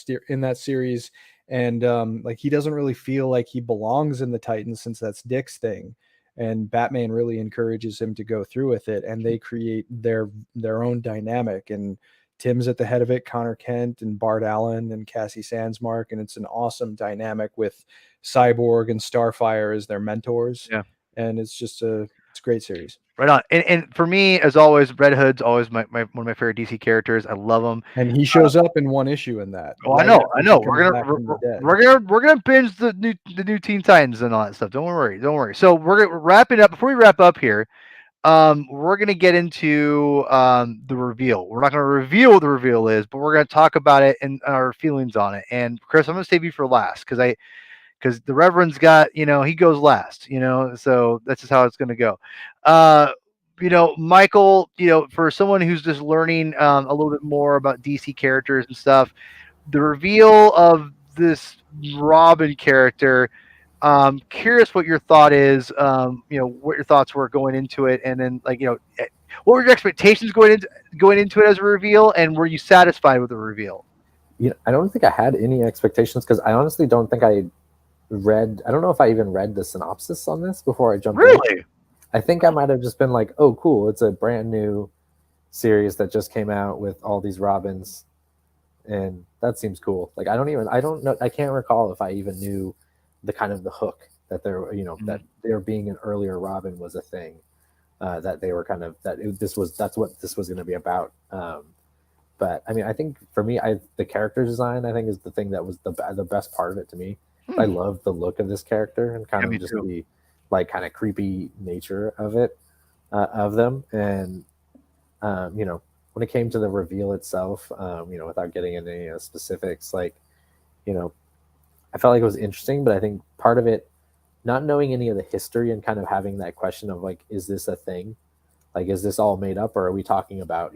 series, and like he doesn't really feel like he belongs in the Titans since that's Dick's thing. And Batman really encourages him to go through with it, and they create their own dynamic. And Tim's at the head of it, Connor Kent and Bart Allen and Cassie Sandsmark, and it's an awesome dynamic with Cyborg and Starfire as their mentors. Yeah. And it's a great series. Right on. And for me, as always, Red Hood's always my one of my favorite DC characters. I love him. And he shows up in one issue in that. Oh, right I know. after I he know. comes We're back gonna from the dead. we're gonna binge the new Teen Titans and all that stuff. Don't worry. So we're wrapping up. Before we wrap up here, we're gonna get into the reveal. We're not gonna reveal what the reveal is, but we're gonna talk about it and our feelings on it. And Chris, I'm gonna save you for last because the Reverend's got, he goes last, so that's just how it's going to go. Michael, for someone who's just learning a little bit more about DC characters and stuff, the reveal of this Robin character, curious what your thought is, what your thoughts were going into it, and then what were your expectations going into it as a reveal, and were you satisfied with the reveal? I don't think I had any expectations because I honestly don't think I don't know if I even read the synopsis on this before I jumped in. Really? I think I might have just been like, oh, cool. It's a brand new series that just came out with all these Robins. And that seems cool. Like, I don't know. I can't recall if I even knew the kind of the hook that that there being an earlier Robin was a thing, that they were kind of, that's what this was going to be about. But I mean, I think for me, the character design, I think, is the thing that was the best part of it to me. I love the look of this character and kind of just the like kind of creepy nature of it, of them. And when it came to the reveal itself, without getting into any specifics, like, I felt like it was interesting, but I think part of it, not knowing any of the history and kind of having that question of like, is this a thing? Like, is this all made up, or are we talking about,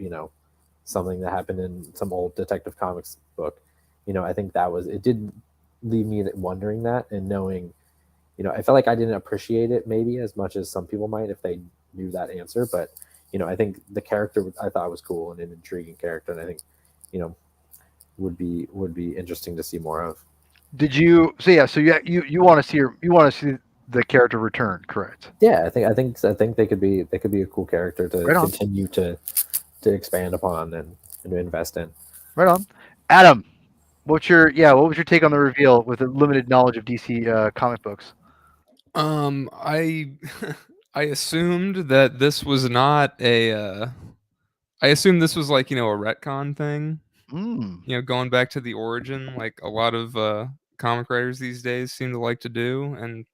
something that happened in some old Detective Comics book? I think it did leave me wondering that, and knowing, I felt like I didn't appreciate it maybe as much as some people might if they knew that answer. But I think the character I thought was cool and an intriguing character, and I think would be interesting to see more of. Did you? So yeah. So you want to see the character return, correct? Yeah, I think they could be a cool character to continue to expand upon and to invest in. Right on. Adam, what was your take on the reveal with a limited knowledge of DC comic books? I I assumed that this was not I assumed this was like, a retcon thing. Going back to the origin, like a lot of comic writers these days seem to like to do, and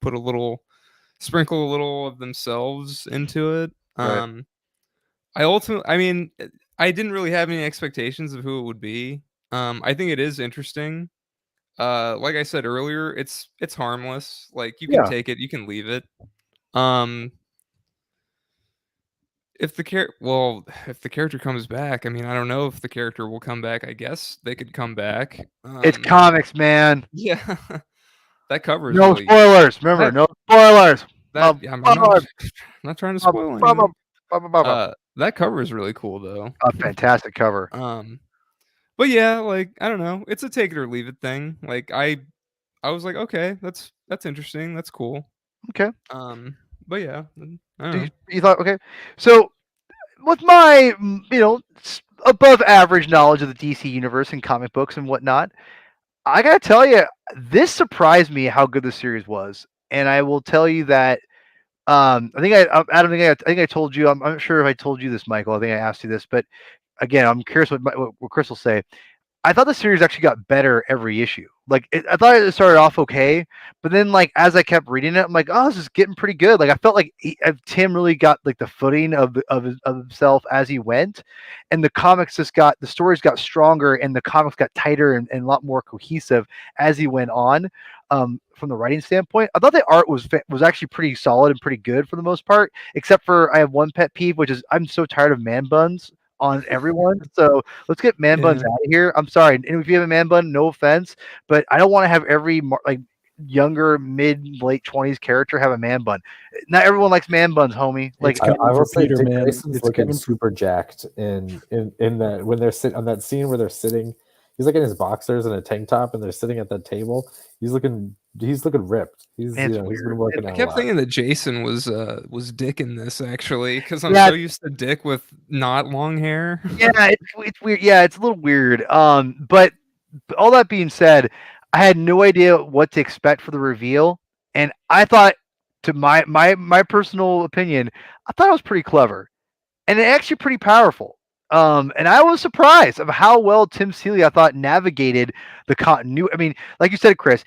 sprinkle a little of themselves into it. Right. I didn't really have any expectations of who it would be. I think it is interesting. Like I said earlier, it's harmless. Like, you can take it, you can leave it. If the character comes back, I mean, I don't know if the character will come back. I guess they could come back. It's comics, man. Yeah, that covers no really. spoilers. Remember, no spoilers. I'm not trying to spoil anything. That cover is really cool, though. A fantastic cover. But yeah, like, I don't know. It's a take it or leave it thing. Like, I was like, okay, that's interesting. That's cool. Okay. But yeah, I don't know. You thought, okay. So with my above average knowledge of the DC universe and comic books and whatnot, I gotta tell you, this surprised me how good the series was, and I will tell you that. I think I think I told you. I'm not sure if I told you this, Michael. I think I asked you this, but again, I'm curious what Chris will say. I thought the series actually got better every issue. Like I thought it started off okay, but then like as I kept reading it, I'm like, oh, this is getting pretty good. Like I felt like Tim really got like the footing of himself as he went, and the stories got stronger, and the comics got tighter and a lot more cohesive as he went on. From the writing standpoint, I thought the art was actually pretty solid and pretty good for the most part, except for I have one pet peeve, which is I'm so tired of man buns on everyone. So let's get man buns Yeah. out of here. I'm sorry, and if you have a man bun, no offense, but I don't want to have every like younger mid late 20s character have a man bun. Not everyone likes man buns, homie. Like It's coming I for will say Peter, Dick man. Grayson's It's looking coming for super jacked in that when they're sitting on that scene where they're sitting. He's like in his boxers and a tank top, and they're sitting at that table. He's looking ripped. He's it's he's been weird. working I out a kept lot. thinking that Jason was Dick in this actually, because I'm Yeah, so used to Dick with not long hair. yeah, it's weird. Yeah, it's a little weird. But all that being said, I had no idea what to expect for the reveal, and I thought, to my personal opinion, I thought it was pretty clever and actually pretty powerful. And I was surprised of how well Tim Seeley I thought navigated the continuity. I mean, like you said, Chris,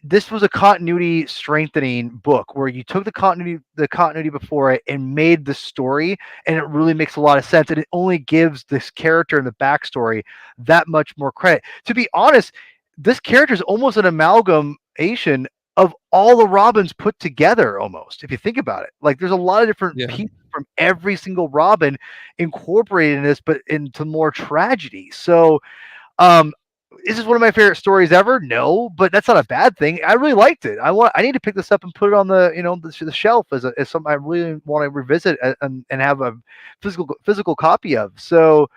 this was a continuity strengthening book where you took the continuity before it and made the story, and it really makes a lot of sense, and it only gives this character and the backstory that much more credit. To be honest, this character is almost an amalgamation of all the Robins put together, almost, if you think about it. Like there's a lot of different Yeah. pieces from every single Robin incorporated in this, but into more tragedy. So um, is this one of my favorite stories ever? No, but that's not a bad thing. I really liked it. I need to pick this up and put it on the shelf as something I really want to revisit and have a physical copy of. So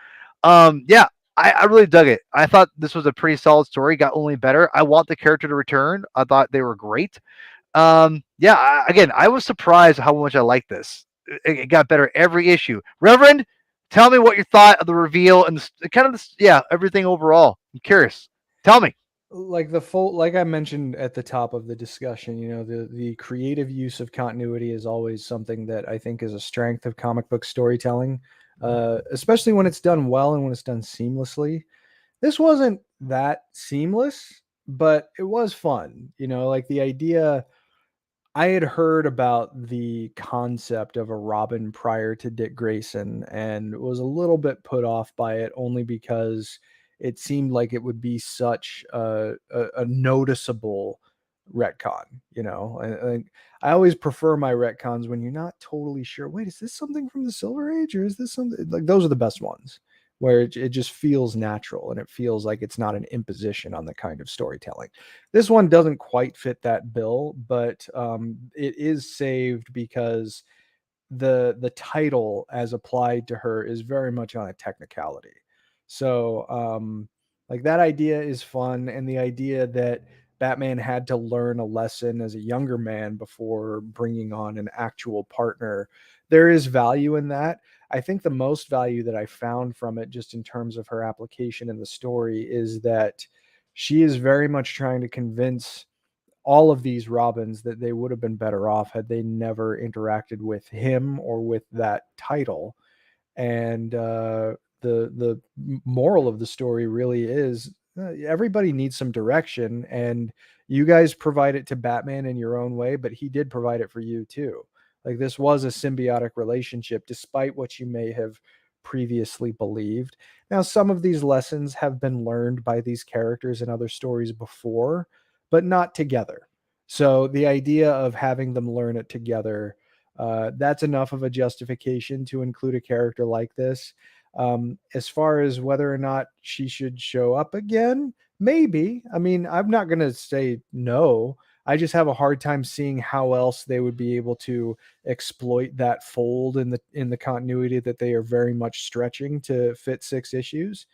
yeah, I really dug it. I thought this was a pretty solid story. Got only better. I want the character to return. I thought they were great. Yeah, again, I was surprised how much I liked this. It got better every issue. Reverend, tell me what you thought of the reveal and yeah, everything overall. I'm curious. Tell me. like like I mentioned at the top of the discussion, the creative use of continuity is always something that I think is a strength of comic book storytelling, especially when it's done well and when it's done seamlessly. This wasn't that seamless, but it was fun. Like the idea, I had heard about the concept of a Robin prior to Dick Grayson and was a little bit put off by it only because it seemed like it would be such a noticeable retcon. And I always prefer my retcons when you're not totally sure. Wait, is this something from the Silver Age or is this something like those are the best ones where it just feels natural and it feels like it's not an imposition on the kind of storytelling. This one doesn't quite fit that bill, but it is saved because the title as applied to her is very much on a technicality. So like that idea is fun, and the idea that Batman had to learn a lesson as a younger man before bringing on an actual partner, there is value in that. I think the most value that I found from it, just in terms of her application in the story, is that she is very much trying to convince all of these Robins that they would have been better off had they never interacted with him or with that title. And the moral of the story really is everybody needs some direction, and you guys provide it to Batman in your own way, but he did provide it for you too. Like this was a symbiotic relationship, despite what you may have previously believed. Now, some of these lessons have been learned by these characters in other stories before, but not together. So the idea of having them learn it together, that's enough of a justification to include a character like this. As far as whether or not she should show up again, maybe. I mean, I'm not going to say no. I just have a hard time seeing how else they would be able to exploit that fold in the continuity that they are very much stretching to fit 6 issues.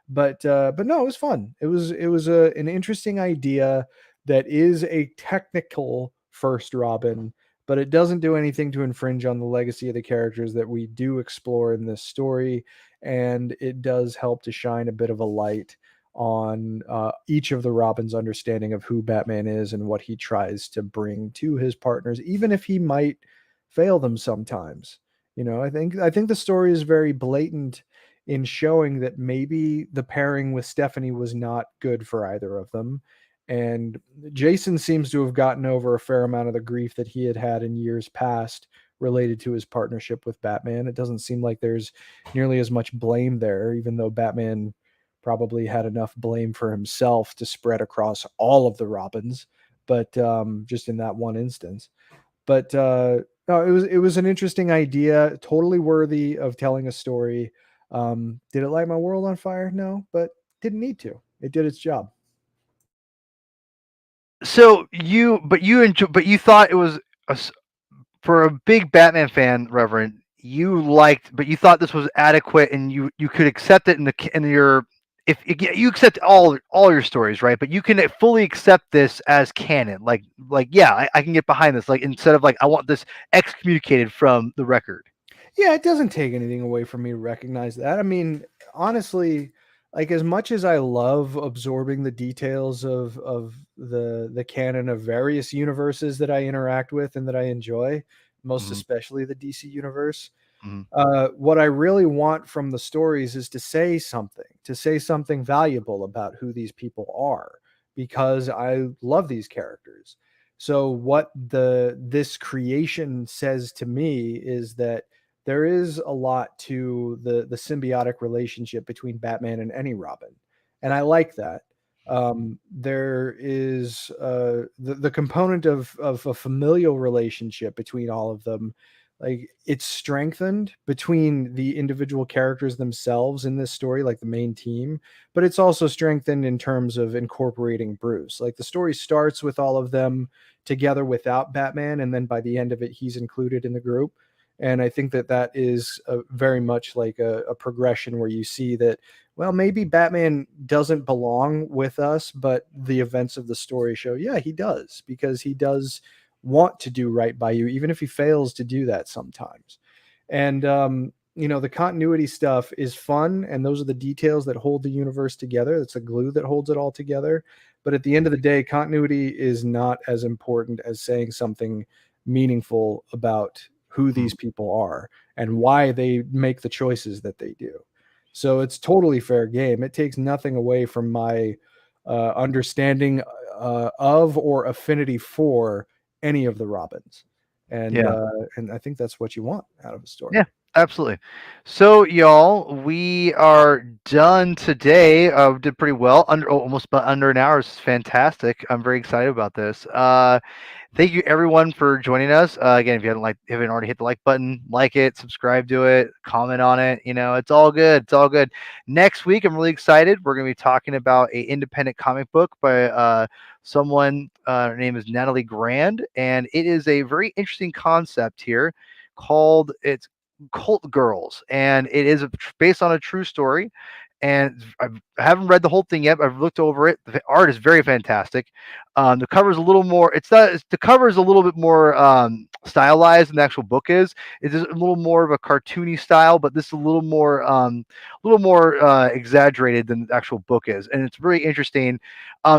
But no, it was fun. It was an interesting idea that is a technical first Robin, but it doesn't do anything to infringe on the legacy of the characters that we do explore in this story, and it does help to shine a bit of a light on each of the Robins' understanding of who Batman is and what he tries to bring to his partners, even if he might fail them sometimes. I think the story is very blatant in showing that maybe the pairing with Stephanie was not good for either of them. And Jason seems to have gotten over a fair amount of the grief that he had had in years past related to his partnership with Batman. It doesn't seem like there's nearly as much blame there, even though Batman probably had enough blame for himself to spread across all of the Robins, but just in that one instance. But no, it was an interesting idea, totally worthy of telling a story. Did it light my world on fire? No, but didn't need to. It did its job. So but you thought it was for a big Batman fan, Reverend. You liked, but you thought this was adequate, and you could accept it in your if you accept all your stories, right? But you can fully accept this as canon. Like yeah, I can get behind this. Like instead of like I want this excommunicated from the record. Yeah, it doesn't take anything away from me to recognize that. I mean, honestly, like as much as I love absorbing the details of the canon of various universes that I interact with and that I enjoy, most Mhm. especially the DC universe, Mhm. what I really want from the stories is to say something valuable about who these people are, because I love these characters. So what this creation says to me is that there is a lot to the symbiotic relationship between Batman and any Robin, and I like that. There is the component of a familial relationship between all of them. Like it's strengthened between the individual characters themselves in this story, like the main team, but it's also strengthened in terms of incorporating Bruce. Like the story starts with all of them together without Batman, and then by the end of it he's included in the group. And I think that is very much like a progression where you see that, well, maybe Batman doesn't belong with us, but the events of the story show, yeah, he does, because he does want to do right by you, even if he fails to do that sometimes. And the continuity stuff is fun, and those are the details that hold the universe together. That's the glue that holds it all together. But at the end of the day, continuity is not as important as saying something meaningful about who these people are and why they make the choices that they do. So it's totally fair game. It takes nothing away from my understanding of or affinity for any of the Robins, and Yeah. and I think that's what you want out of a story. Yeah, absolutely. So, y'all, we are done today. Did pretty well. Almost about under an hour. Is fantastic. I'm very excited about this. Thank you everyone for joining us. Again, if you haven't already hit the like button, like it, subscribe to it, comment on it. It's all good. It's all good. Next week, I'm really excited. We're going to be talking about a independent comic book by someone. Her name is Natalie Grand, and it is a very interesting concept here called it's Cult Girls, and it is based on a true story. And I haven't read the whole thing yet. But I've looked over it. The art is very fantastic. The cover is a little more. The cover is a little bit more stylized than the actual book is. It is a little more of a cartoony style, but this is a little more exaggerated than the actual book is, and it's very interesting.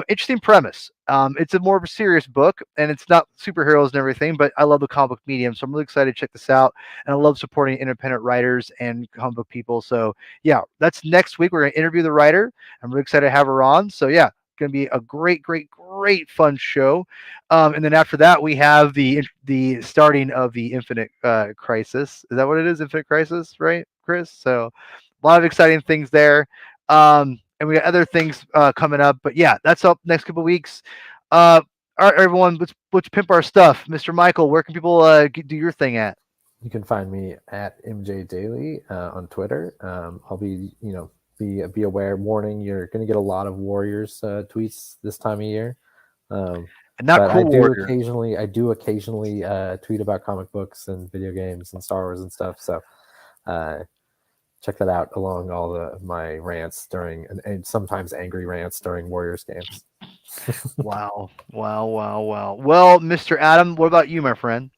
Interesting premise. It's a more of a serious book, and it's not superheroes and everything. But I love the comic book medium, so I'm really excited to check this out. And I love supporting independent writers and comic book people. So yeah, that's next week. We're gonna interview the writer. I'm really excited to have her on. So yeah, going to be a great, great, great fun show. And then after that, we have the starting of the Infinite Crisis. Is that what it is? Infinite Crisis, right, Chris? So a lot of exciting things there. And we got other things coming up. But yeah, that's up next couple weeks. All right, everyone, let's pimp our stuff. Mr. Michael, where can people do your thing at? You can find me at MJ Daily on Twitter. I'll be, be aware. Warning: you're going to get a lot of Warriors tweets this time of year. Not but Cool Warrior. I do occasionally tweet about comic books and video games and Star Wars and stuff. So check that out along all my rants and sometimes angry rants during Warriors games. Wow. Well, Mr. Adam, what about you, my friend?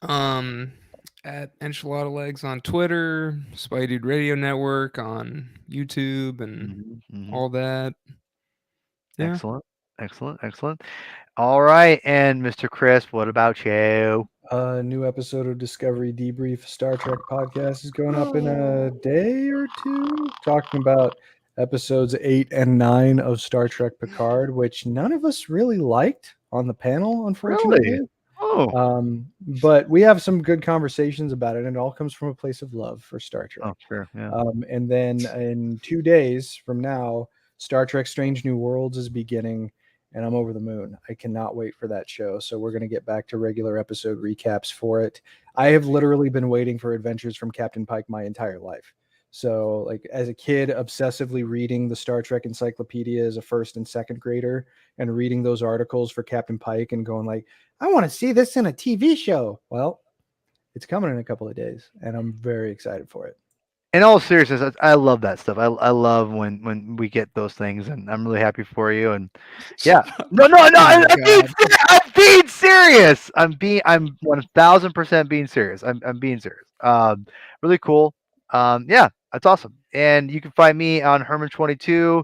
At Enchilada Legs on Twitter, Spidey Dude Radio Network on YouTube, and all that. Yeah. Excellent. All right, and Mr. Chris, what about you? A new episode of Discovery Debrief Star Trek podcast is going up in a day or two, talking about episodes 8 and 9 of Star Trek Picard, which none of us really liked on the panel, unfortunately. Really? Oh. But we have some good conversations about it, and it all comes from a place of love for Star Trek. Oh, sure. Yeah. And then in 2 days from now, Star Trek Strange New Worlds is beginning, and I'm over the moon. I cannot wait for that show. So we're going to get back to regular episode recaps for it. I have literally been waiting for adventures from Captain Pike my entire life. So, like, as a kid, obsessively reading the Star Trek encyclopedia as a first and second grader and reading those articles for Captain Pike and going like, I want to see this in a TV show. Well, it's coming in a couple of days, and I'm very excited for it. In all seriousness, I love that stuff. I love when we get those things, and I'm really happy for you. And yeah, no, I'm being serious. I'm 1000% being serious. I'm being serious. Really cool. Yeah, that's awesome. And you can find me on Herman22,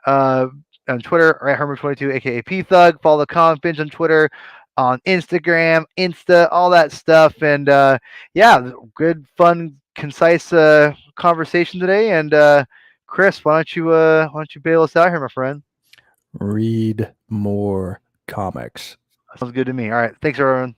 on Twitter, right? Herman22, aka P Thug. Follow the Comic Binge on Twitter, on Instagram, Insta, all that stuff. And yeah, good, fun, concise conversation today. And Chris, why don't you bail us out here, my friend? Read more comics. Sounds good to me. All right, thanks everyone. Bye.